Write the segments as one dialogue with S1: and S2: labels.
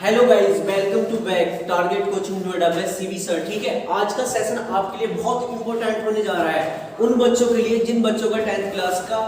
S1: Hello guys, welcome to back target coaching Noida में CV sir. ठीक है, आज का सेशन आपके लिए बहुत इंपॉर्टेंट होने जा रहा है उन बच्चों के लिए जिन बच्चों का 10th क्लास का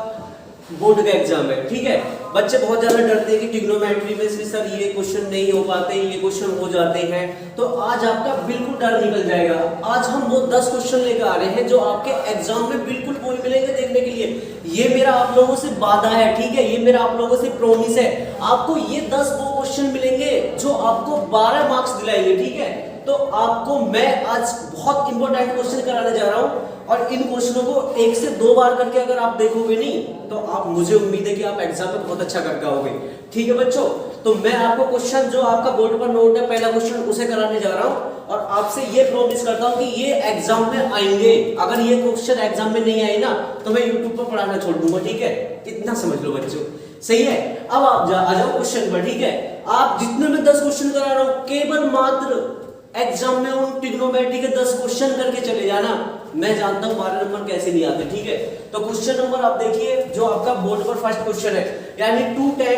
S1: बोर्ड का एग्जाम है। ठीक है, बच्चे बहुत ज्यादा डरते हैं कि ट्रिग्नोमेट्री में से सर ये क्वेश्चन नहीं हो पाते, ये क्वेश्चन हो जाते हैं। तो आज आपका बिल्कुल डर निकल जाएगा। आज हम वो 10 क्वेश्चन लेकर आ रहे हैं जो आपके एग्जाम में बिल्कुल वही मिलेंगे देखने के लिए। ये मेरा आप लोगों से वादा है, ठीक है, ये मेरा आप लोगों से प्रॉमिस है। आपको ये 10 वो क्वेश्चन मिलेंगे जो आपको 12 मार्क्स दिलाएंगे। ठीक है, तो आपको मैं आज बहुत इंपॉर्टेंट क्वेश्चन कराने जा रहा हूं और इन क्वेश्चनों को 1 से 2 बार करके अगर आप देखोगे नहीं तो आप, मुझे उम्मीद है कि आप एग्जाम में बहुत अच्छा करके आओगे। ठीक है बच्चों, तो मैं आपको क्वेश्चन जो आपका बोर्ड पर नोट है पहला क्वेश्चन उसे कराने जा रहा हूं और आपसे ये प्रॉमिस करता हूं कि ये एग्जाम में आएंगे। अगर ये क्वेश्चन एग्जाम में नहीं आए ना तो मैं यूट्यूब पर पढ़ाना छोड़ दूंगा। ठीक है, इतना समझ लो बच्चों, सही है। अब आप आ जाओ क्वेश्चन पर। ठीक है, आप जितने में 10 क्वेश्चन करा रहा हूं केवल मात्र एग्जाम में उन ट्रिग्नोमेट्री के 10 क्वेश्चन करके चले जाना। मैं जानता हूं 12 नंबर कैसे नहीं आते। ठीक है, तो क्वेश्चन नंबर आप देखिए जो आपका बोर्ड पर फर्स्ट क्वेश्चन है, यानी 2 10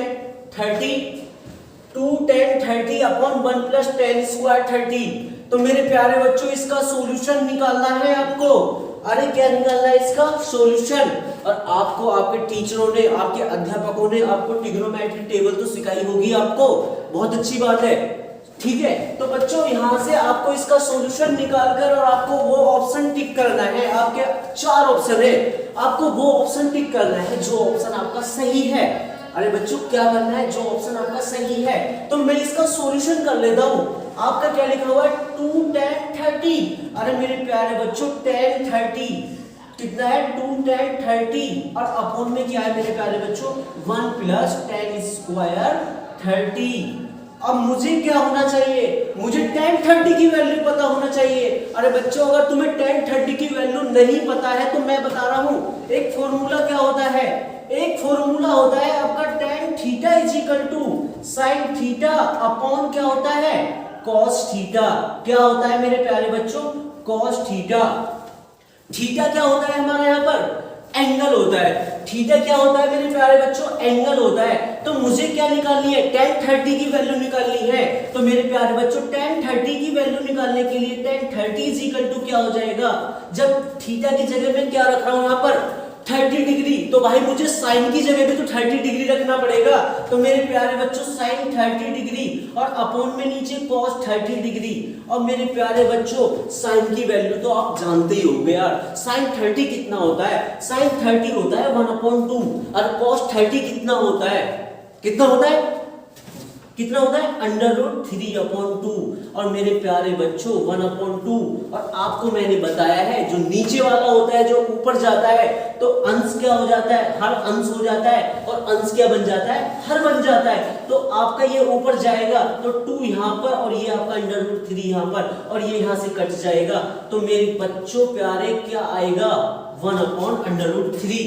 S1: 30 अपॉन 1 प्लस 10 स्क्वायर 30। तो मेरे प्यारे बच्चों इसका सॉल्यूशन निकालना है आपको। अरे क्या निकालना है इसका सॉल्यूशन। और आपको आपके टीचरों ने, आपके अध्यापकों ने आपको ट्रिग्नोमेट्री टेबल तो सिखाई होगी आपको, बहुत अच्छी बात है। ठीक है, तो बच्चों यहां से आपको इसका सॉल्यूशन निकालकर और आपको वो ऑप्शन टिक करना है। आपके 4 ऑप्शन है, आपको वो ऑप्शन टिक करना है जो ऑप्शन आपका सही है। अरे बच्चों क्या करना है, जो ऑप्शन आपका सही है। तो मैं इसका सॉल्यूशन कर लेता हूं। आपका क्या लिखा हुआ है 2 10 30। अरे मेरे प्यारे बच्चों 10 30 कितना है 2 10 30 और अपॉन में क्या है मेरे प्यारे बच्चों 1 प्लस 10 स्क्वायर 30। अब मुझे क्या होना चाहिए, मुझे 10 30 की वैल्यू पता होना चाहिए। अरे बच्चों अगर तुम्हें 10 30 की वैल्यू नहीं पता है तो मैं बता रहा हूं एक फॉर्मूला क्या होता है, एक फॉर्मूला होता है आपका tan theta is equal to sin theta upon क्या होता है cos थीटा। क्या होता है मेरे प्यारे बच्चों cos थीटा। थीटा क्या होता है हमारा यहाँ पर एंगल होता है। थीटा क्या होता है मेरे प्यारे बच्चों एंगल होता है। तो मुझे क्या निकालनी है tan 30 की वैल्यू निकालनी है। तो मेरे प्यारे बच्चों tan 30 की वैल्यू निकालने के लिए tan 30 इज इक्वल टू क्या हो जाएगा, जब थीटा की जगह में क्या रख रहा हूं यहाँ पर 30 डिग्री, तो भाई मुझे साइन की जगह पे तो 30 डिग्री रखना पड़ेगा। तो मेरे प्यारे बच्चों साइन 30 डिग्री और अपॉन में नीचे cos 30 डिग्री। और मेरे प्यारे बच्चों साइन की वैल्यू तो आप जानते ही होंगे यार, साइन 30 कितना होता है, साइन 30 होता है 1/2 और cos 30 कितना होता है, कितना होता है, कितना होता है √3/2। और मेरे प्यारे बच्चों 1/2। और आपको मैंने बताया है जो नीचे वाला होता है जो ऊपर जाता है तो अंश क्या हो जाता है, हर अंश हो जाता है और अंश क्या बन जाता है, हर बन जाता है। तो आपका ये ऊपर जाएगा तो 2 यहाँ पर और ये आपका √3 यहाँ पर और ये यहाँ से कट जाएगा। तो मेरे बच्चों प्यारे क्या आएगा 1/√3।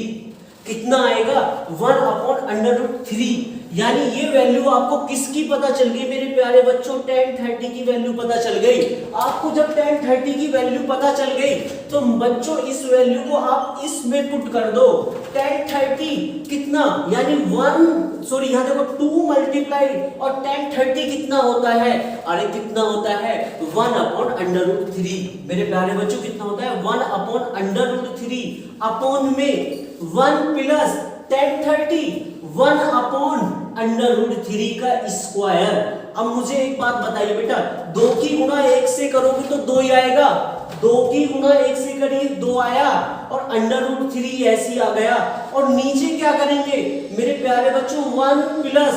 S1: कितना आएगा 1/√3। यानी ये वैल्यू आपको किसकी पता चल गई मेरे प्यारे बच्चों tan 30 की वैल्यू पता चल गई। आपको जब tan 30 की वैल्यू पता चल गई तो बच्चों इस वैल्यू को आप इसमें पुट कर दो। tan 30 कितना, यानी 2 मल्टीप्लाई और tan 30 कितना होता है, अरे कितना होता है 1/√3। मेरे प्यारे बच्चों कितना होता है 1/√3 अपॉन में 1 प्लस tan 30 1/√3 का स्क्वायर। अब मुझे एक बात बताइए बेटा, 2 की गुणा 1 से करोगे तो 2 ही आएगा, 2 की गुणा 1 से करिए 2 आया और √3 ऐसे आ गया। और नीचे क्या करेंगे मेरे प्यारे बच्चों 1 प्लस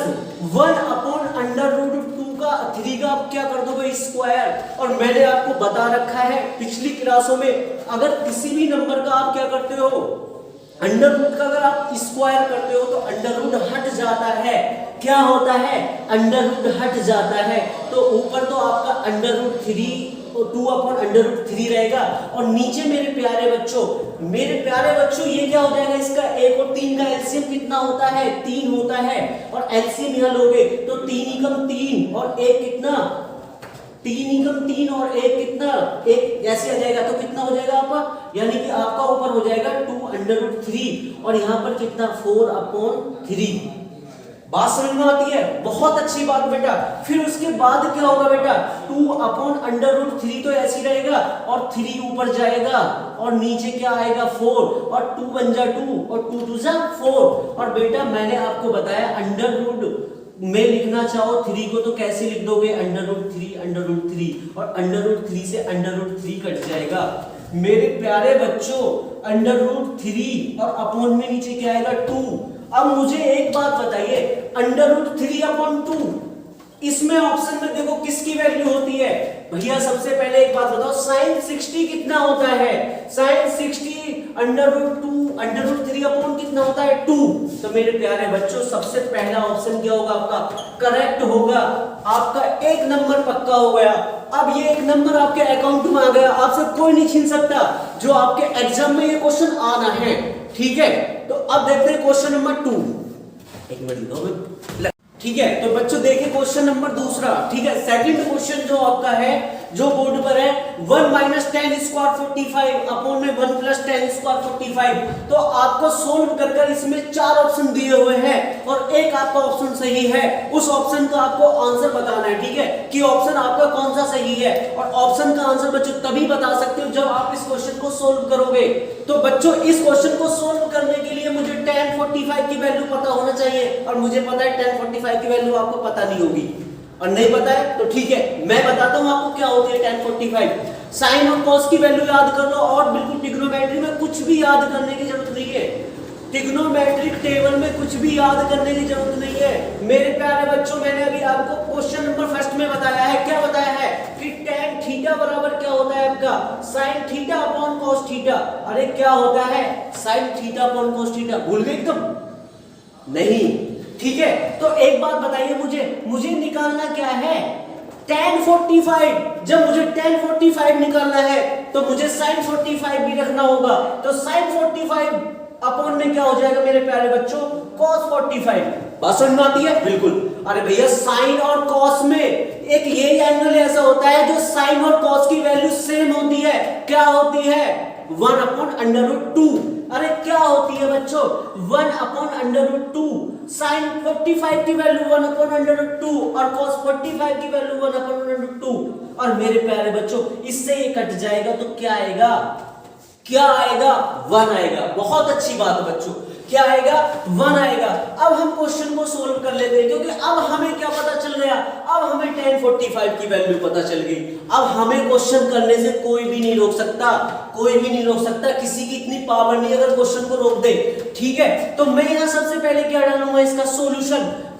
S1: 1/√2 का 3 का आप क्या कर दोगे स्क्वायर। और मैंने आपको बता रखा है पिछली क्लासों में, अगर किसी भी नंबर का आप क्या करते हो अंडर रूट का अगर आप स्क्वायर करते हो तो अंडर रूट हट जाता है। क्या होता है अंडर रूट हट जाता है। तो ऊपर तो आपका √3 और 2/√3 रहेगा और नीचे मेरे प्यारे बच्चों ये क्या हो जाएगा, इसका 1 और 3 का एलसीएम कितना होता है 3 होता है। और एलसीएम यहां लोगे तो 3 एकम 3 और 1 कितना 3 एकम 3 और 1 कितना 1 ऐसे आ जाएगा। तो कितना हो जाएगा आपका, यानी कि आपका ऊपर हो जाएगा 2√3 और यहाँ पर कितना 4/3। बात समझ में आती है? बहुत अच्छी बात बेटा। फिर उसके बाद क्या होगा बेटा, 2/√3 तो ऐसे ही रहेगा और 3 ऊपर जाएगा और नीचे क्या आएगा 4 और 2 बन जा 2 और 2 2 जा 4। और बेटा मैंने आपको बताया अंडर रूट में लिखना चाहो 3 को तो कैसे लिख दोगे, √3 और √3 से √3 कट जाएगा। मेरे प्यारे बच्चों √3 और अपॉन में नीचे क्या आएगा 2। अब मुझे एक बात बताइए, √3/2 इसमें ऑप्शन में देखो किसकी वैल्यू होती है भैया। सबसे पहले एक बात बताओ, sin 60 कितना होता है? sin 60 √2 कितना होता है 2। तो मेरे प्यारे बच्चों सबसे पहला ऑप्शन क्या होगा आपका, करेक्ट होगा। आपका 1 नंबर पक्का हो गया। अब ये 1 नंबर आपके अकाउंट में आ गया, आपसे कोई नहीं छीन सकता। जो आपके एग्जाम में ये क्वेश्चन आना है, ठीक है। तो अब देखते हैं क्वेश्चन नंबर 2। एक मिनट दो, ठीक है। तो बच्चों देखिए क्वेश्चन नंबर दूसरा, ठीक है। सेकंड क्वेश्चन जो आपका है, जो बोर्ड पर है, 1 - 10 स्क्वायर 45 अपॉन में 1 + 10 स्क्वायर 45। तो आपको सोल्व कर कर इसमें 4 ऑप्शन दिए हुए हैं और एक आपका ऑप्शन सही है। उस ऑप्शन का आपको आंसर बताना है, ठीक है, कि ऑप्शन आपका कौन सा सही है। और ऑप्शन का आंसर बच्चों तभी बता सकते हो जब आप इस क्वेश्चन को सोल्व करोगे। तो बच्चों इस क्वेश्चन को सोल्व करने के लिए मुझे tan 45 की वैल्यू पता होना चाहिए और मुझे पता है tan 45 की वैल्यू आपको पता नहीं होगी। और नहीं पता है तो ठीक है, मैं बताता हूं आपको क्या होती है tan 45। साइन और कॉस की वैल्यू याद कर लो और बिल्कुल ट्रिग्नोमेट्री में कुछ भी याद करने की जरूरत नहीं है। ट्रिग्नोमेट्रिक टेबल में कुछ भी याद करने की जरूरत नहीं है। मेरे प्यारे बच्चों मैंने अभी आपको क्वेश्चन नंबर 1 में बताया है, क्या बताया है कि tan थीटा बराबर क्या होता है आपका sin theta upon cos theta. अरे क्या होता है sin theta upon cos theta, भूल गए एकदम? नहीं, ठीक है। तो एक बात बताइए मुझे निकालना क्या है tan 45। जब मुझे tan 45 निकालना है तो मुझे sin 45 भी रखना होगा। तो sin 45 अपॉन में क्या हो जाएगा मेरे प्यारे बच्चों, cos 45। बात समझ में आती है? बिल्कुल। अरे भैया साइन और cos में एक ये एंगल ऐसा होता है जो साइन और cos की वैल्यू सेम होती है। क्या होती है, 1/√2। अरे क्या होती है बच्चों, 1/√2। sin 45 की वैल्यू 1/√2 और cos 45 की वैल्यू 1/√2। और मेरे प्यारे बच्चों इससे ये कट जाएगा तो क्या आएगा, क्या आएगा 1 आएगा। बहुत अच्छी बात है बच्चों, क्या आएगा 1 आएगा। अब हम क्वेश्चन को सोल्व कर लेते हैं क्योंकि अब हमें क्या पता चल गया, अब हमें tan 45 की वैल्यू पता चल गई। अब हमें क्वेश्चन करने से कोई भी नहीं रोक सकता, कोई भी नहीं रोक सकता। किसी की इतनी पावर नहीं अगर क्वेश्चन को रोक दे, ठीक है। तो मैं यहां सबसे पहले क्या डालूंगा, इसका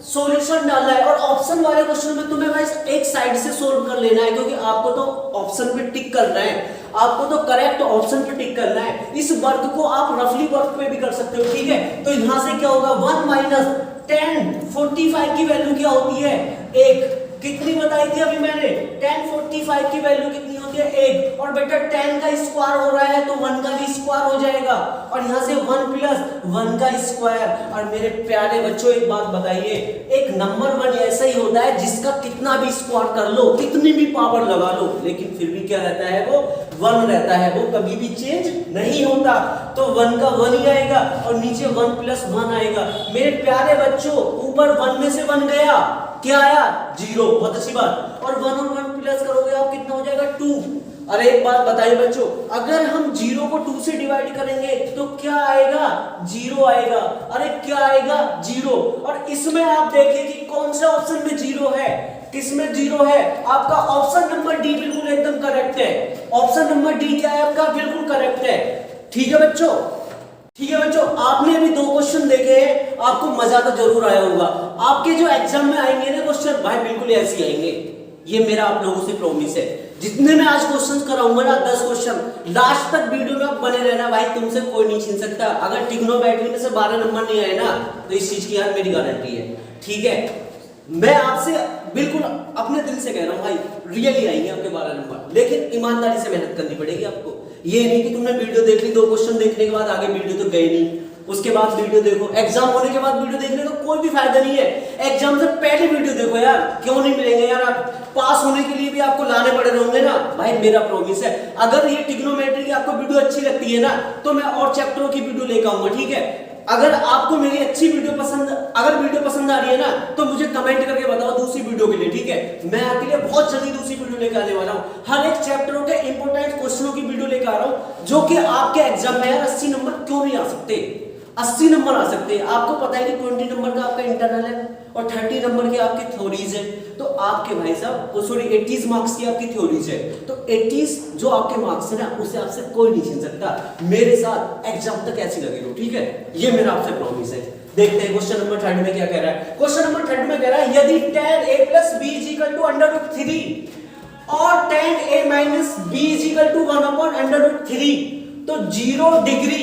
S1: सॉल्यूशन डालना है। और ऑप्शन वाले क्वेश्चन में तुम्हें भाई एक साइड से सोल्व कर लेना है क्योंकि आपको तो ऑप्शन पे टिक करना है, आपको तो करेक्ट ऑप्शन पे टिक करना है। इस वर्क को आप रफली वर्क पे भी कर सकते हो, ठीक है। तो यहां से क्या होगा, 1 - tan 45 की वैल्यू क्या होती है 1। कितनी बताई थी अभी मैंने, tan 45 की वैल्यू कितनी होती है 1। और बेटा tan का स्क्वायर हो रहा है तो 1 का भी स्क्वायर हो जाएगा और यहां से 1 + 1 का स्क्वायर। और मेरे प्यारे बच्चों एक बात बताइए, एक नंबर 1 ऐसा ही होता है जिसका कितना भी स्क्वायर कर लो, कितनी भी पावर लगा लो, लेकिन फिर भी क्या रहता है, वो 1 रहता है, वो कभी भी चेंज नहीं होता। तो 1 का 1 ही आएगा और नीचे 1 + 1 आएगा। मेरे प्यारे बच्चों ऊपर 1 में से 1 गया, क्या आया 0। बहुत अच्छी बात। और 1 और 1 प्लस करोगे आप कितना हो जाएगा 2। अरे एक बात बताइए बच्चों, अगर हम 0 को 2 से डिवाइड करेंगे तो क्या आएगा 0 आएगा। अरे क्या आएगा 0। और इसमें आप देखिए कि कौन से ऑप्शन में 0 है, किसमें 0 है, आपका ऑप्शन नंबर डी बिल्कुल एकदम करेक्ट है। ऑप्शन नंबर डी क्या है आपका, बिल्कुल करेक्ट है। ठीक है बच्चों, ठीक है बच्चों, आपने अभी 2 क्वेश्चन देखे हैं, आपको मजा तो जरूर आया होगा। आपके जो एग्जाम में आएंगे ना क्वेश्चन, भाई बिल्कुल ऐसे ही आएंगे, ये मेरा आप लोगों से प्रॉमिस है। जितने मैं आज क्वेश्चन कराऊंगा ना 10 क्वेश्चन, लास्ट तक वीडियो में आप बने रहना भाई, तुमसे कोई नहीं छीन सकता। अगर ट्रिग्नोमेट्री में से 12 नंबर नहीं आए ना तो इस चीज की यार मेरी गारंटी है, ठीक है। मैं आपसे बिल्कुल अपने दिल से कह रहा हूं भाई, रियली आएंगे आपके 12 नंबर, लेकिन ईमानदारी से मेहनत करनी पड़ेगी आपको। ये नहीं कि तुमने वीडियो देख ली, 2 क्वेश्चन देखने के बाद आगे वीडियो तो गए नहीं, उसके बाद वीडियो देखो, एग्जाम होने के बाद वीडियो देखने का कोई भी फायदा नहीं है। एग्जाम से पहले वीडियो देखो यार, क्यों नहीं मिलेंगे यार, आप पास होने के लिए भी आपको लाने पड़े होंगे ना भाई, मेरा प्रॉमिस है। अगर ये ट्रिग्नोमेट्री की आपको वीडियो अच्छी लगती है ना तो मैं और चैप्टरों की वीडियो लेकर आऊंगा, ठीक है। अगर आपको मेरी अच्छी वीडियो पसंद, अगर वीडियो पसंद आ रही है ना तो मुझे कमेंट करके बताओ दूसरी वीडियो के लिए, ठीक है। मैं आपके लिए बहुत जल्दी दूसरी वीडियो लेकर आने वाला हूँ। हर एक चैप्टरों के इंपॉर्टेंट क्वेश्चनों की वीडियो लेकर आ रहा हूँ, जो कि आपके एग्जाम में यार 80 नंबर क्यों नहीं आ सकते, 80 नंबर आ सकते हैं। आपको पता है कि 20 नंबर का आपका इंटरनल है और 30 नंबर के आपकी थ्योरीज है। तो आपके भाई साहब सॉरी 80 मार्क्स की आपकी थ्योरीज है, तो 80 जो आपके मार्क्स है ना उसे आपसे कोई नहीं छीन सकता। मेरे साथ एग्जाम तक ऐसी लगे रहो, ठीक है, ये मेरा आपसे प्रॉमिस है। देखते हैं क्वेश्चन नंबर 3 में क्या कह रहा है। क्वेश्चन नंबर 3 में कह रहा है यदि tan a plus b is equal to √3 और tan a minus b is equal to 1 upon √3 तो 0 डिग्री।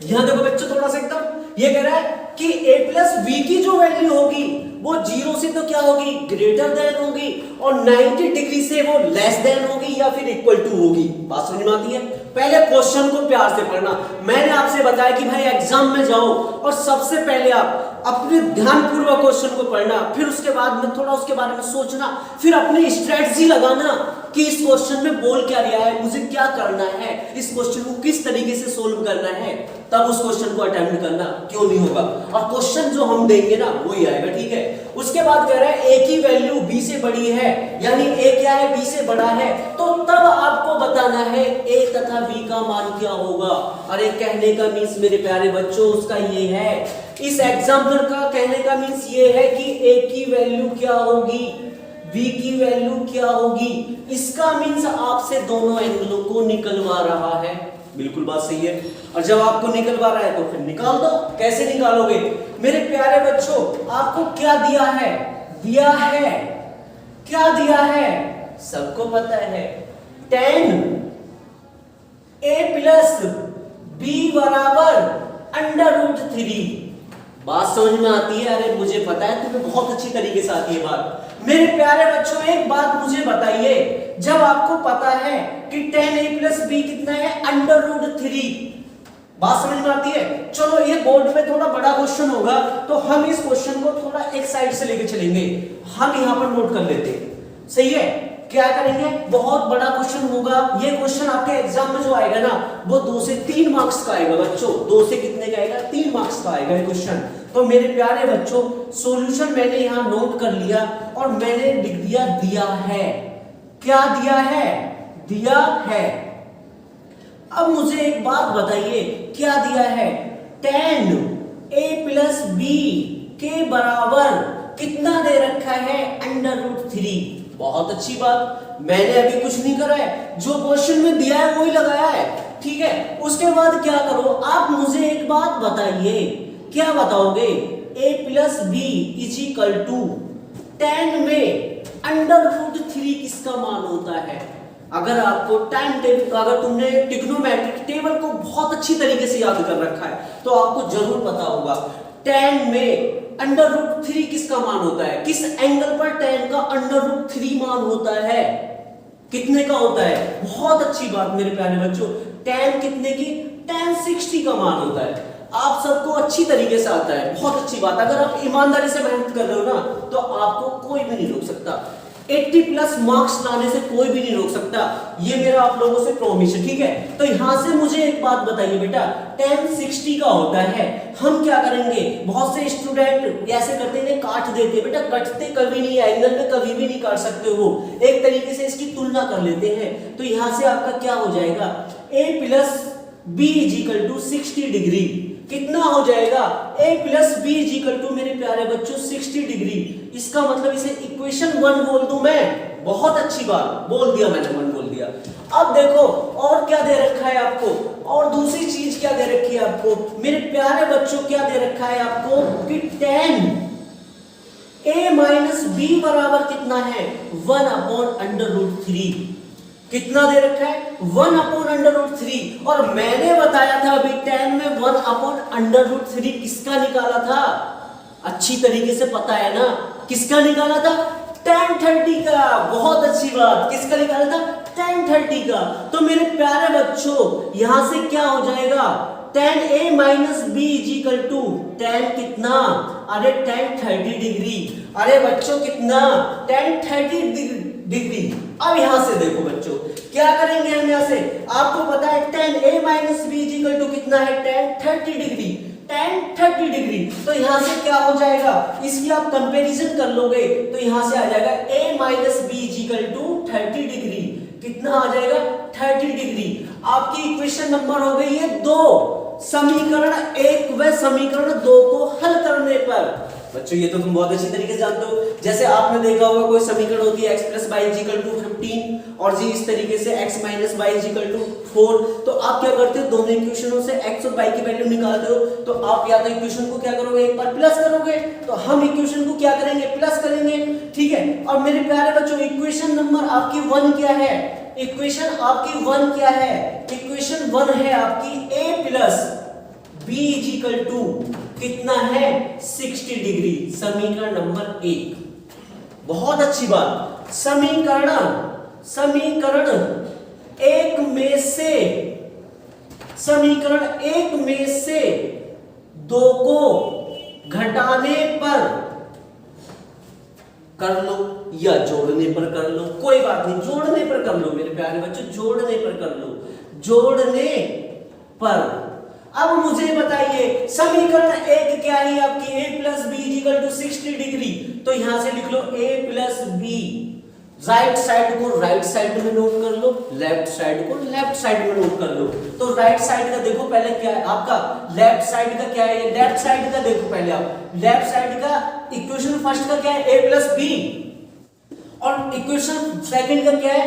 S1: यहां देखो बच्चों थोड़ा सा एकदम ये कह रहा है कि a प्लस b की जो वैल्यू होगी वो 0 से तो क्या होगी, ग्रेटर देन होगी, और 90 डिग्री से वो लेस देन होगी या फिर इक्वल टू होगी। बात समझ में आती है। पहले क्वेश्चन को प्यार से पढ़ना। मैंने आपसे बताया कि भाई एग्जाम में जाओ और सबसे पहले आप अपने ध्यानपूर्वक क्वेश्चन को पढ़ना, फिर उसके बाद में थोड़ा उसके बारे में सोचना, फिर अपनी स्ट्रेटजी लगाना कि इस क्वेश्चन में बोल क्या रहा है, मुझे क्या करना है, इस क्वेश्चन को किस तरीके से सोल्व करना है, तब उस क्वेश्चन को अटेम्प्ट करना। क्यों नहीं होगा, और क्वेश्चन जो हम देंगे ना वही आएगा, ठीक है। उसके बाद कह रहा है a की वैल्यू b से बड़ी है, यानी a क्या है, b से बड़ा है, तो तब आपको बताना है a तथा b का मान क्या होगा। अरे कहने का मीन्स मेरे प्यारे बच्चों उसका ये है, इस एग्जाम्पल का कहने का मीन्स ये है कि a की वैल्यू क्या होगी, b की वैल्यू क्या होगी। इसका मीन्स आपसे दोनों एंगलों को निकलवा रहा है। बिल्कुल बात सही है। और जब आपको निकलवा रहा है तो फिर निकाल दो। कैसे निकालोगे मेरे प्यारे बच्चों, आपको क्या दिया है, दिया है, क्या दिया है, सबको पता है, tan a प्लस b बराबर √3। बात समझ में आती है। अरे मुझे पता है तुम्हें बहुत अच्छी तरीके से आती है बात। मेरे प्यारे बच्चों एक बात मुझे बताइए, जब आपको पता है कि tan a प्लस b कितना है, √3, बात समझ में आती है। चलो ये बोर्ड में थोड़ा बड़ा क्वेश्चन होगा तो हम इस क्वेश्चन को थोड़ा एक साइड से लेके चलेंगे, हम यहां पर नोट कर लेते हैं, सही है। क्या करेंगे, बहुत बड़ा क्वेश्चन होगा ये क्वेश्चन, आपके एग्जाम में जो आएगा ना वो 2 से 3 मार्क्स का आएगा बच्चों। 2 से कितने का आएगा, 3 मार्क्स का आएगा ये क्वेश्चन। तो मेरे प्यारे बच्चों सॉल्यूशन मैंने यहां नोट कर लिया और मैंने लिख दिया, दिया है। क्या दिया है, दिया है। अब मुझे एक बात बताइए, क्या दिया है, tan a प्लस b के बराबर कितना दे रखा है, √3। बहुत अच्छी बात, मैंने अभी कुछ नहीं करा है, जो क्वेश्चन में दिया है वही लगाया है, ठीक है। उसके बाद क्या करो, आप मुझे एक बात बताइए, क्या बताओगे, a plus b is equal to tan में √3 किसका मान होता है। अगर आपको टाइम टेबल, अगर तुमने ट्रिग्नोमेट्रिक टेबल को बहुत अच्छी तरीके से याद कर रखा है तो आपको जरूर पता होगा tan में √3 किसका मान होता है, किस एंगल पर tan का √3 मान होता है, कितने का होता है। बहुत अच्छी बात मेरे प्यारे बच्चों, tan कितने की, tan 60 का मान होता है। आप सबको अच्छी तरीके से आता है, बहुत अच्छी बात। अगर आप ईमानदारी से मेहनत कर रहे हो ना तो आपको कोई भी नहीं रोक सकता, 80 प्लस मार्क्स लाने से कोई भी नहीं रोक सकता, ये मेरा आप लोगों से प्रॉमिस है, ठीक है। तो यहां से मुझे एक बात बताइए बेटा, tan 60 का होता है, हम क्या करेंगे, बहुत से स्टूडेंट ऐसे करते हैं काट देते, बेटा कटते कभी नहीं, एंगल में कभी भी नहीं काट सकते हो, एक तरीके से इसकी तुलना कर लेते हैं। तो यहां से आपका क्या हो जाएगा, a plus b is equal to 60 degree, कितना हो जाएगा, a plus b is equal to मेरे प्यारे बच्चों 60 डिग्री। इसका मतलब इसे इक्वेशन 1 बोल दूं मैं, बहुत अच्छी बात, बोल दिया मैंने, 1 बोल दिया। अब देखो और क्या दे रखा है आपको, और दूसरी चीज क्या दे रखी है आपको मेरे प्यारे बच्चों, क्या दे रखा है आपको कि tan a माइनस b बराबर कितना है, 1 अपॉन √3। कितना दे रखा है, 1 अपॉन √3। और मैंने बताया था अभी tan में 1 अपॉन √3 किसका निकाला था, अच्छी तरीके से पता है ना, किसका निकाला था, tan 30 का। बहुत अच्छी बात, किसका निकाला था, tan 30 का। तो मेरे प्यारे बच्चों यहां से क्या हो जाएगा, tan a minus b is equal to tan कितना, अरे tan 30 डिग्री। अरे बच्चों कितना, tan 30 डिग्री। अब यहां से देखो बच्चों क्या करेंगे हम, यहां से आपको पता है tan a minus b is equal to कितना है, tan 30 डिग्री। tan 30 degree. तो यहां से क्या हो जाएगा, इसकी आप कंपैरिजन कर लोगे तो यहां से आ जाएगा a minus B equal to 30 degree. कितना आ जाएगा, 30 डिग्री। आपकी इक्वेशन नंबर हो गई है 2। समीकरण 1 व समीकरण 2 को हल करने पर, बच्चों ये तो तुम बहुत अच्छी तरीके से जानते हो, जैसे आपने देखा होगा कोई समीकरण होती है x plus Y equal to 15 और जी इस तरीके से x minus Y equal to 4। तो आप क्या करते हो, दोनों इक्वेशनों से x और y की वैल्यू निकालते हो। तो आप या तो इक्वेशन को क्या करोगे, एक बार प्लस करोगे, तो हम इक्वेशन को क्या करेंगे, प्लस करेंगे, ठीक है। और मेरे प्यारे बच्चों इक्वेशन नंबर आपकी 1 क्या है, इक्वेशन आपकी 1 क्या है, इक्वेशन 1 है आपकी a plus B equal to कितना है 60 डिग्री। समीकरण नंबर 1। बहुत अच्छी बात, समीकरण 1 में से, समीकरण 1 में से 2 को घटाने पर कर लो या जोड़ने पर कर लो, कोई बात नहीं, जोड़ने पर कर लो मेरे प्यारे बच्चों, जोड़ने पर कर लो, जोड़ने पर। अब मुझे बताइए समीकरण 1 क्या है आपकी, a plus B equal to 60 degree. तो यहां से लिख लो a plus B, right side को राइट साइड में नोट कर लो, लेफ्ट साइड को लेफ्ट साइड में नोट कर लो। तो राइट साइड का देखो पहले क्या है आपका, लेफ्ट साइड का क्या है, लेफ्ट साइड का देखो पहले आप, लेफ्ट साइड का इक्वेशन फर्स्ट का क्या है a प्लस बी, और इक्वेशन सेकंड का क्या है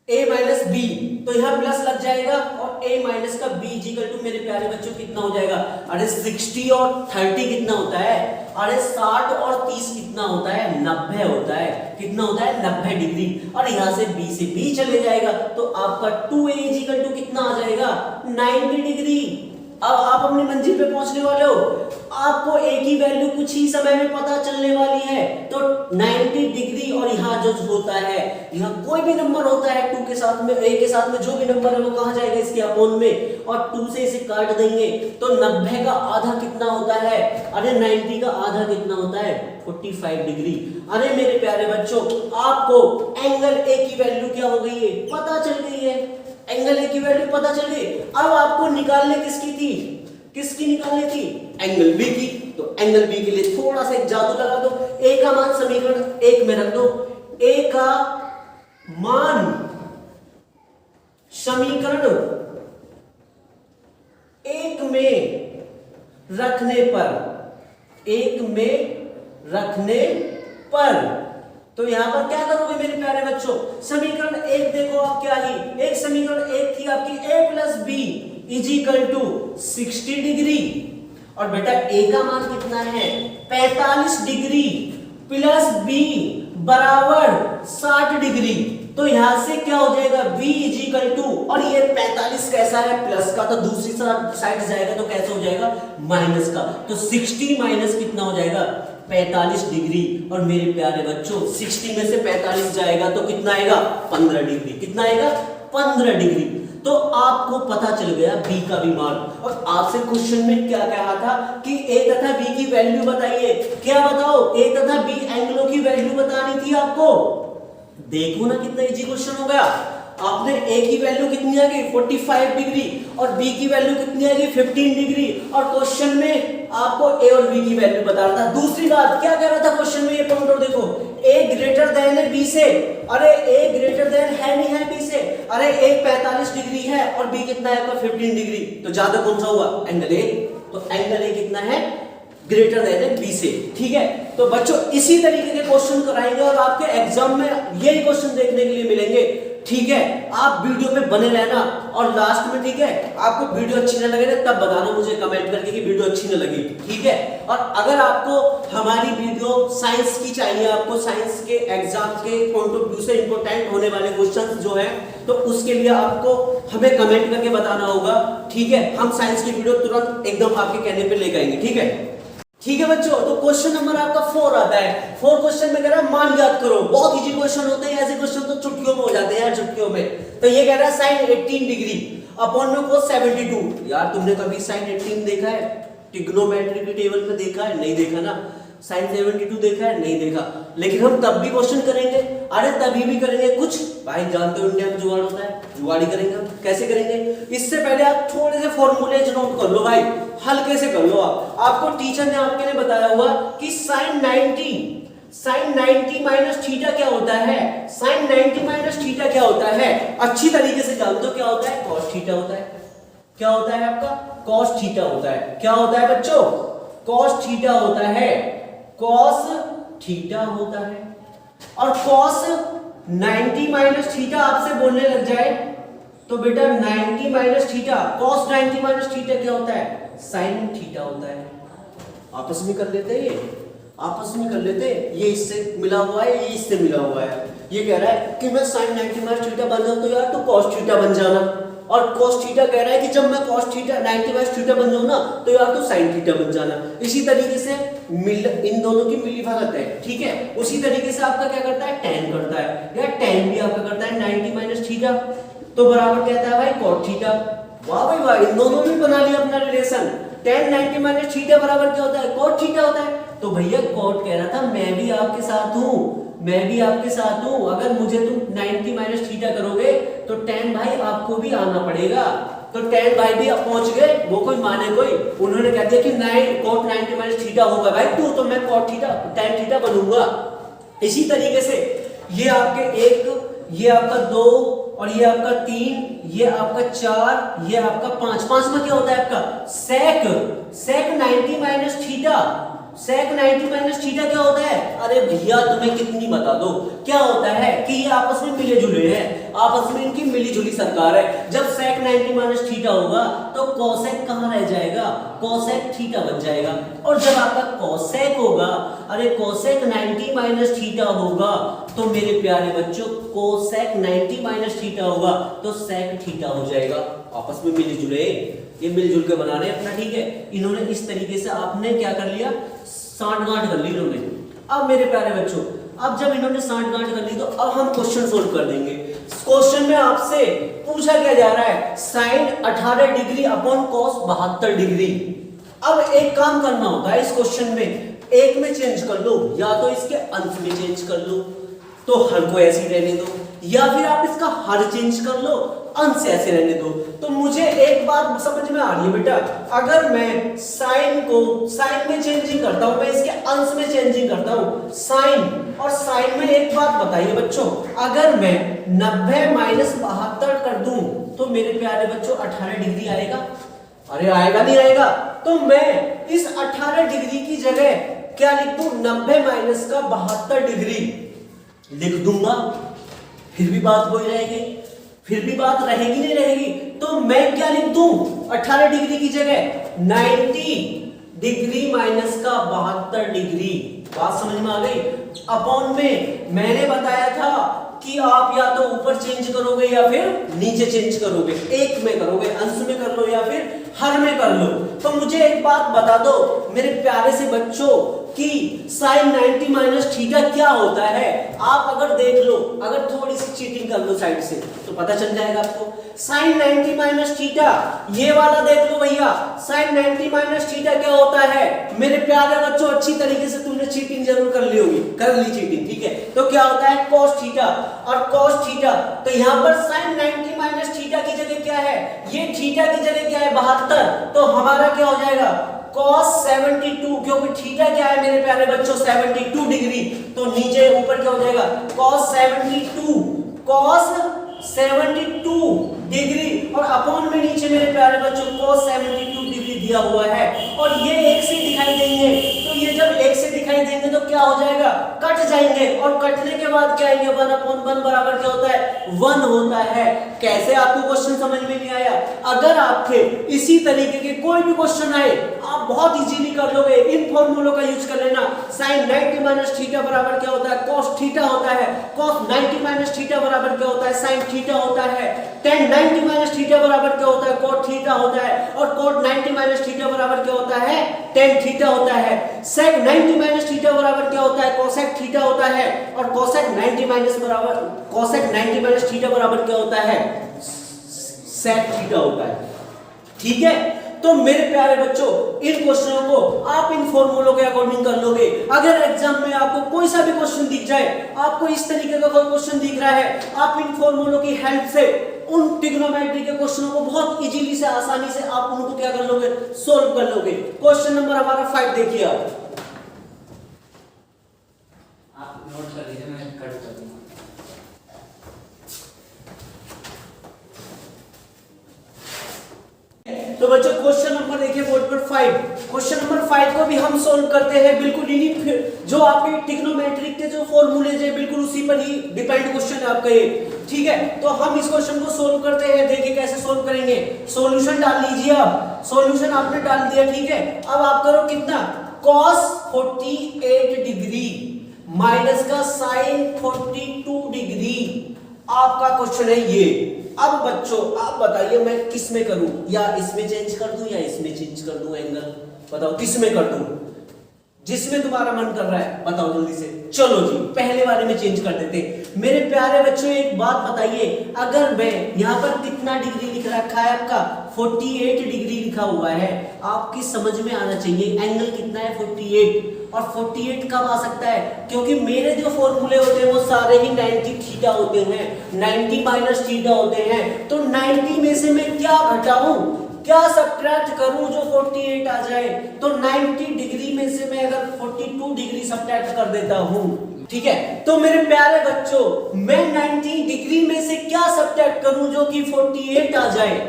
S1: a माइनस बी। तो यहां प्लस लग जाएगा और a माइनस का b इक्वल टू मेरे प्यारे बच्चों कितना हो जाएगा, अरे 60 और 30 कितना होता है, अरे 60 और 30 कितना होता है, 90 होता है। कितना होता है, 90 डिग्री। और यहां से b से b चले जाएगा तो आपका 2a इक्वल टू कितना आ जाएगा, 90 डिग्री। अब आप अपनी मंजिल पे पहुंचने वाले हो, आपको a की वैल्यू कुछ ही समय में पता चलने वाली है। तो 90 डिग्री और यहाँ जो होता है, यहाँ कोई भी नंबर होता है 2 के साथ में, a के साथ में जो भी नंबर है वो कहाँ जाएगा, इसके अपोन में, और 2 से इसे काट देंगे तो 90 का आधा कितना होता है, अरे 90 का आधा कितना होता है, 45 डिग्री। अरे मेरे प्यारे बच्चों आपको एंगल a की वैल्यू क्या हो गई है, पता चल गई है, एंगल ए की वैल्यू पता चल गई। अब आपको निकालने किसकी थी, किसकी निकालनी थी, एंगल बी की। तो एंगल बी के लिए थोड़ा सा एक जादू लगा दो, ए का मान समीकरण 1 में रख दो, ए का मान समीकरण 1 में रखने पर, 1 में रखने पर, तो यहां पर क्या करोगे मेरे प्यारे बच्चों, समीकरण 1 देखो आप क्या ही, एक समीकरण 1 थी आपकी a plus B is equal to 60 degree, और बेटा a का मान कितना है 45 डिग्री, प्लस b बराबर 60 डिग्री। तो यहां से क्या हो जाएगा b इज इक्वल टू, और ये 45 कैसा है, प्लस का, तो दूसरी साइड जाएगा तो कैसे हो जाएगा, माइनस का। तो 60 माइनस कितना हो जाएगा, 45 डिग्री। और मेरे प्यारे बच्चों 60 में से 45 जाएगा तो कितना आएगा, 15 डिग्री। कितना आएगा, 15 डिग्री। तो आपको पता चल गया b का भी मान। और आपसे क्वेश्चन में क्या कहा था कि a तथा b की वैल्यू बताइए, क्या बताओ, a तथा b एंगलों की वैल्यू बतानी थी आपको। देखो ना कितना इजी क्वेश्चन हो गया। आपने a की वैल्यू कितनी आ गई 45 डिग्री और b की वैल्यू कितनी आ गई 15 डिग्री, और क्वेश्चन में आपको a और b की वैल्यू बताना था। दूसरी बात क्या कह रहा था क्वेश्चन में, ये पॉइंट और देखो, a ग्रेटर देन है b से, अरे a ग्रेटर देन है नहीं है b से, अरे a 45 डिग्री है और b कितना है आपका 15 डिग्री, तो ज्यादा कौन सा हुआ, एंगल a। तो एंगल a कितना है, ग्रेटर देन है b से। ठीक है, तो बच्चों इसी तरीके के क्वेश्चन कराएंगे और आपके एग्जाम में यही क्वेश्चन देखने के लिए मिलेंगे। ठीक है, आप वीडियो पे बने रहना, और लास्ट में ठीक है आपको वीडियो अच्छी न लगे ना तब बताना मुझे कमेंट करके कि वीडियो अच्छी न लगी। ठीक है, और अगर आपको हमारी वीडियो साइंस की चाहिए, आपको साइंस के एग्जाम के पॉइंट ऑफ व्यू से इंपॉर्टेंट होने वाले क्वेश्चंस जो हैं, तो उसके लिए आपको हमें कमेंट करके बताना होगा। ठीक है, हम साइंस की वीडियो तुरंत एकदम आपके कहने पे लेकर आएंगे। ठीक है, ठीक है बच्चों, तो क्वेश्चन नंबर आपका 4 आता है। 4 क्वेश्चन में कह रहा है मान याद करो। बहुत इजी क्वेश्चन होते हैं, ऐसे क्वेश्चन तो चुटकियों में हो जाते हैं यार, चुटकियों में। तो ये कह रहा है साइन 18 डिग्री अपॉन में cos 72। यार तुमने कभी साइन 18 देखा है, ट्रिग्नोमेट्री की टेबल पे देखा है, नहीं देखा ना। साइन 72 देखा है, नहीं देखा। लेकिन हम तब भी क्वेश्चन करेंगे, अरे तभी भी करेंगे कुछ। भाई जानते हो इंडिया में जुगाड़ होता है, जुगाड़ी करेंगे हम। कैसे करेंगे, इससे पहले आप थोड़े से फॉर्मूले नोट कर लो भाई। हल कैसे कर लो आप। आपको टीचर ने आपके लिए बताया हुआ कि sin 90 माइनस थीटा क्या होता है, sin 90 माइनस थीटा क्या होता है, अच्छी तरीके से जान दो क्या होता है, cos थीटा होता है। क्या होता है आपका, cos थीटा होता है। क्या होता है बच्चों, cos थीटा होता है, cos थीटा होता है। और cos 90 माइनस थीटा आपसे बोलने लग जाए तो बेटा 90 minus theta, cos 90 minus theta क्या होता है, sin थीटा होता है। आपस में कर लेते हैं, ये आपस में कर लेते हैं, ये इससे मिला हुआ है, ये इससे मिला हुआ है। ये कह रहा है कि मैं sin 90 माइनस थीटा बन जाऊं तो यार तू cos थीटा बन जाना, और cos थीटा कह रहा है कि जब मैं cos थीटा 90 माइनस थीटा बन जाऊं ना तो यार तू sin थीटा बन जाना। इसी तरीके से इन दोनों की मिली भगत है, ठीक है। उसी तरीके से आपका क्या करता है, tan करता है, यार tan भी आपका करता है 90 माइनस थीटा, तो बराबर कहता है भाई cot थीटा। वाह भाई वाह, इन दोनों में बना लिया अपना रिलेशन। tan 90 माइनस थीटा बराबर क्या होता है, cot थीटा होता है। तो भैया cot कह रहा था मैं भी आपके साथ हूं, मैं भी आपके साथ हूं। अगर मुझे तुम 90 माइनस थीटा करोगे तो tan भाई आपको भी आना पड़ेगा। तो tan भाई भी अब पहुंच गए, वो कोई माने कोई, उन्होंने कह दिया कि cot 90 माइनस थीटा होगा भाई तू, तो मैं cot थीटा tan थीटा बनूंगा। इसी तरीके से ये आपके 1, ये आपका 2 और ये आपका 3, ये आपका 4, ये आपका 5, 5 में क्या होता है आपका sec 90 minus theta. sec 90 minus theta क्या होता है, अरे भैया तुम्हें कितनी बता दो, क्या होता है कि ये आपस में मिले जुले हैं, आपस में इनकी मिली जुली सरकार है। जब sec 90 माइनस थीटा होगा तो cosec कहां रह जाएगा, cosec थीटा बन जाएगा। और जब आपका cosec होगा, अरे cosec 90 माइनस थीटा होगा तो मेरे प्यारे बच्चों cosec 90 माइनस थीटा होगा तो sec थीटा हो जाएगा। आपस में मिले जुले, ये मिलजुल के बना रहे हैं अपना, ठीक है। इन्होंने इस तरीके से आपने क्या कर लिया, सांठगांठ कर ली इन्होंने। अब मेरे प्यारे बच्चों, अब जब इन्होंने सांठगांठ कर ली तो अब हम क्वेश्चन सोल्व कर देंगे। क्वेश्चन में आपसे पूछा क्या जा रहा है, sin 18 degree upon cos 72 degree. अब एक काम करना होता है इस क्वेश्चन में, एक में चेंज कर लो या तो इसके अंश में चेंज कर लो तो हर को ऐसे ही रहने दो, या फिर आप इसका हर चेंज कर लो, अंश ऐसे रहने दो। तो मुझे एक बात समझ में आ रही है बेटा, अगर मैं साइन को साइन में चेंजिंग करता हूं, मैं इसके अंश में चेंजिंग करता हूं, साइन और साइन में एक बात बताइए बच्चों, अगर मैं 90 माइनस 72 कर दूं तो मेरे प्यारे बच्चों 18 डिग्री आएगा? अरे आएगा नहीं आएगा? तो मैं इस 18 डिग्री की जगह क्या लिख दूं, 90 माइनस का 72 डिग्री लिख दूंगा। फिर भी बात वही रहेगी, फिर भी बात रहेगी नहीं रहेगी? तो मैं क्या लिख दूं, 18 डिग्री की जगह 90 डिग्री माइनस का 72 डिग्री। बात समझ में आ गई? अपॉन में मैंने बताया था कि आप या तो ऊपर चेंज करोगे या फिर नीचे चेंज करोगे, एक में करोगे, अंश में कर लो या फिर हर में कर लो। तो मुझे एक बात बता दो मेरे प्यारे से बच्चों कि sin 90 माइनस थीटा क्या होता है। आप अगर देख लो, अगर थोड़ी सी चीटिंग कर लो साइड से तो पता चल जाएगा आपको। sin 90 माइनस थीटा ये वाला देख लो भैया, sin 90 माइनस थीटा क्या होता है मेरे प्यारे बच्चों, अच्छी तरीके से तुमने चीटिंग जरूर कर ली होगी, कर ली चीटिंग, ठीक है। तो क्या होता है cos थीटा और cos थीटा, तो यहाँ पर sin 90 माइनस थीटा की जगह क्या है, ये थीटा की जगह क्या है 72, तो हमारा क्या हो जाएगा cos 72, क्योंकि थीटा क्या है मेरे प्यारे बच्चों 72 डिग्री, तो नीचे ऊपर क्या हो जाएगा cos 72 डिग्री और अपॉन में नीचे मेरे प्यारे बच्चों cos 72 डिग्री दिया हुआ है। और ये एक से दिखाई देंगे, तो ये जब एक से दिखाई देंगे तो क्या हो जाएगा, कट जाएंगे, और कटने के बाद क्या आएंगे 1 अपॉन 1 बराबर क्या होता है 1 होता है। कैसे आपको क्वेश्चन समझ में नहीं आया? अगर आपके इसी तरीके के कोई भी क्वेश्चन आए आप बहुत इजीली कर लोगे, इन फॉर्मूलों का यूज कर लेना। sin 90 माइनस थीटा बराबर क्या होता है cos थीटा होता है, cos 90 माइनस थीटा बराबर क्या होता है sin थीटा होता है, tan 90 माइनस थीटा बराबर क्या होता है cot थीटा होता है, और cot 90 माइनस थीटा बराबर क्या होता है tan थीटा होता है, sec 90 माइनस थीटा बराबर क्या होता है cosec थीटा होता है, और cosec 90 माइनस थीटा बराबर क्या होता है sec थीटा होता है, ठीक है। तो मेरे प्यारे बच्चों इन क्वेश्चनों को आप इन फॉर्मूलों के अकॉर्डिंग कर लोगे। अगर एग्जाम में आपको कोई सा भी क्वेश्चन दिख जाए, आपको इस तरीके का कोई क्वेश्चन दिख रहा है, आप इन फॉर्मूलों की हेल्प से उन ट्रिग्नोमेट्री के क्वेश्चनों को बहुत इजीली से, आसानी से आप उनको क्या कर लोगे, सोल्व कर लोगे। क्वेश्चन नंबर हमारा 5 देखिए
S2: आप नोट कर लीजिए, मैं कट कर दूंगा।
S1: तो बच्चों क्वेश्चन नंबर देखिए बोर्ड पर 5। क्वेश्चन नंबर 5 को भी हम सोल्व करते हैं बिल्कुल इन्हीं जो आपके ट्रिग्नोमेट्रिक के जो फॉर्मूलेज है बिल्कुल उसी पर ही डिपेंड क्वेश्चन है आपका ये, ठीक है। तो हम इस क्वेश्चन को सोल्व करते हैं, देखिए कैसे सोल्व करेंगे। सॉल्यूशन डाल लीजिए आप, सॉल्यूशन आपने डाल दिया, ठीक है। अब आप करो कितना, cos 48 डिग्री माइनस का sin 42 डिग्री, आपका क्वेश्चन है ये। अब बच्चों आप बताइए मैं किस में करूं, या इसमें चेंज कर दूं या इसमें चेंज कर दूं एंगल, बताओ किस में कर दूं, जिसमें तुम्हारा मन कर रहा है बताओ जल्दी से। चलो जी पहले वाले में चेंज कर देते। मेरे प्यारे बच्चों एक बात बताइए, अगर मैं यहाँ पर कितना डिग्री लिख रखा है आपका 48 डिग्री लिखा हुआ है, आपकी समझ में आना चाहिए एंगल कितना है 48, और 48 कब आ सकता है, क्योंकि मेरे जो फॉर्मूले होते हैं वो सारे ही 90 थीटा होते हैं, 90 माइनस थीटा होते हैं। तो 90 में से मैं क्या घटाऊं, क्या सब्ट्रैक्ट करूं जो 48 आ जाए, तो 90 डिग्री में से मैं अगर 42 डिग्री सब्ट्रैक्ट कर देता हूं, ठीक है। तो मेरे प्यारे बच्चों मैं 90 डिग्री में से क्या सब्ट्रैक्ट करूं जो कि 48 आ जाए,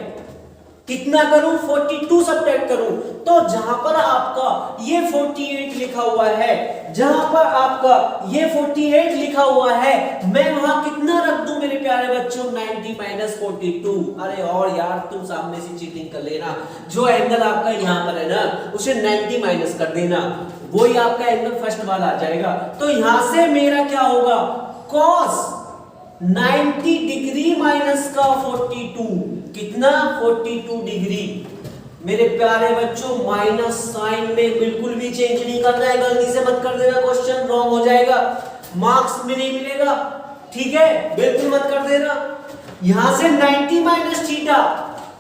S1: कितना करूं 42 सब्ट्रैक्ट करूं। तो जहां पर आपका ये 48 लिखा हुआ है, जहां पर आपका ये 48 लिखा हुआ है, मैं वहां कितना रख दूं मेरे प्यारे बच्चों 90 माइनस 42। अरे और यार तुम सामने से चीटिंग कर लेना, जो एंगल आपका यहां पर है ना उसे 90 माइनस कर देना, वही आपका एंगल फर्स्ट वाला आ जाएगा। तो यहां से मेरा क्या होगा, cos 90 डिग्री माइनस का 42, कितना 42 डिग्री। मेरे प्यारे बच्चों माइनस साइन में बिल्कुल भी चेंज नहीं करना है, गलती से मत कर देना, क्वेश्चन रॉन्ग हो जाएगा, मार्क्स में नहीं मिलेगा, ठीक है, बिल्कुल मत कर देना। यहां से 90 माइनस थीटा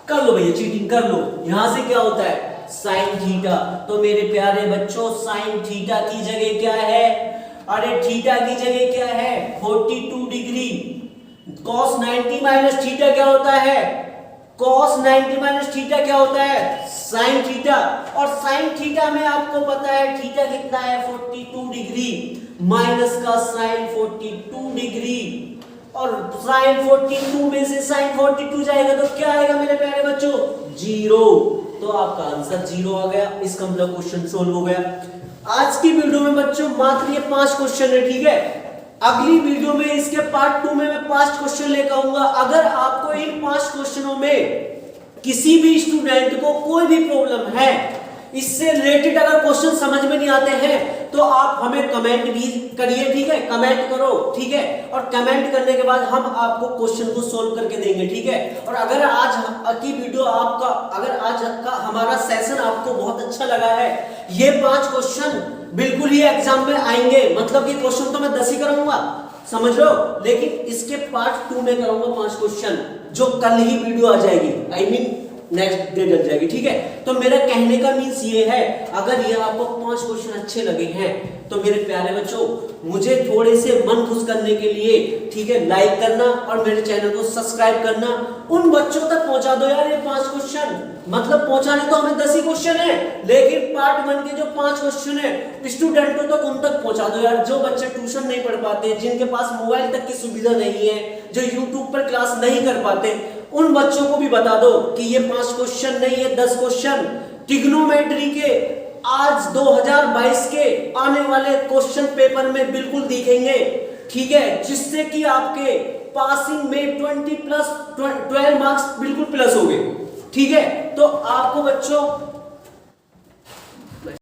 S1: कर लो भैया, चीटिंग कर लो, यहां से क्या होता है साइन थीटा। तो मेरे प्यारे बच्चों साइन थीटा की जगह क्या है, अरे थीटा की जगह क्या है 42 डिग्री। cos 90 माइनस थीटा क्या होता है, cos 90 माइनस थीटा क्या होता है sin थीटा, और sin थीटा में आपको पता है थीटा कितना है 42 डिग्री माइनस का sin 42 डिग्री, और sin 42 में से sin 42 जाएगा तो क्या आएगा मेरे प्यारे बच्चों 0। तो आपका आंसर 0 आ गया, इसका मतलब क्वेश्चन सोल्व हो गया। आज की वीडियो में बच्चों मात्र ये 5 क्वेश्चन है, ठीक है। अगली वीडियो में इसके पार्ट 2 में मैं 5 क्वेश्चन लेकर आऊंगा। अगर आपको इन 5 क्वेश्चनों में किसी भी स्टूडेंट को कोई भी प्रॉब्लम है, इससे रिलेटेड अगर क्वेश्चन समझ में नहीं आते हैं तो आप हमें कमेंट भी करिए, ठीक है, कमेंट करो, ठीक है, और कमेंट करने के बाद हम आपको क्वेश्चन को सोल्व करके देंगे, ठीक है। और अगर आज की वीडियो आपका, अगर आज का हमारा सेशन आपको बहुत अच्छा लगा है, ये 5 क्वेश्चन बिल्कुल ही एग्जाम में आएंगे, मतलब ये क्वेश्चन तो मैं 10 ही कराऊंगा, समझ लो, लेकिन इसके पार्ट 2 में कराऊंगा 5 क्वेश्चन, जो कल ही वीडियो आ जाएगी, आई मीन नेक्स्ट डे डल जाएगी, ठीक है। तो मेरा कहने का मीन्स ये है, अगर ये आपको 5 क्वेश्चन अच्छे लगे हैं तो मेरे प्यारे बच्चों मुझे थोड़े से मन खुश करने के लिए, ठीक है, लाइक करना और मेरे चैनल को सब्सक्राइब करना। उन बच्चों तक पहुंचा दो यार ये 5 क्वेश्चन, मतलब पहुंचाने तो हमें 10 ही क्वेश्चन है, लेकिन पार्ट 1 के जो 5 क्वेश्चन है स्टूडेंटों तक उन तक पहुंचा दो यार, जो बच्चे ट्यूशन नहीं पढ़ पाते, जिनके पास मोबाइल तक की सुविधा नहीं है, जो यूट्यूब पर क्लास नहीं कर पाते, उन बच्चों को भी बता दो कि ये 5 क्वेश्चन नहीं है 10 क्वेश्चन ट्रिग्नोमेट्री के आज 2022 के आने वाले क्वेश्चन पेपर में बिल्कुल दिखेंगे, ठीक है, जिससे कि आपके पासिंग में 20 प्लस 12 मार्क्स बिल्कुल प्लस हो गए, ठीक है। तो आपको बच्चों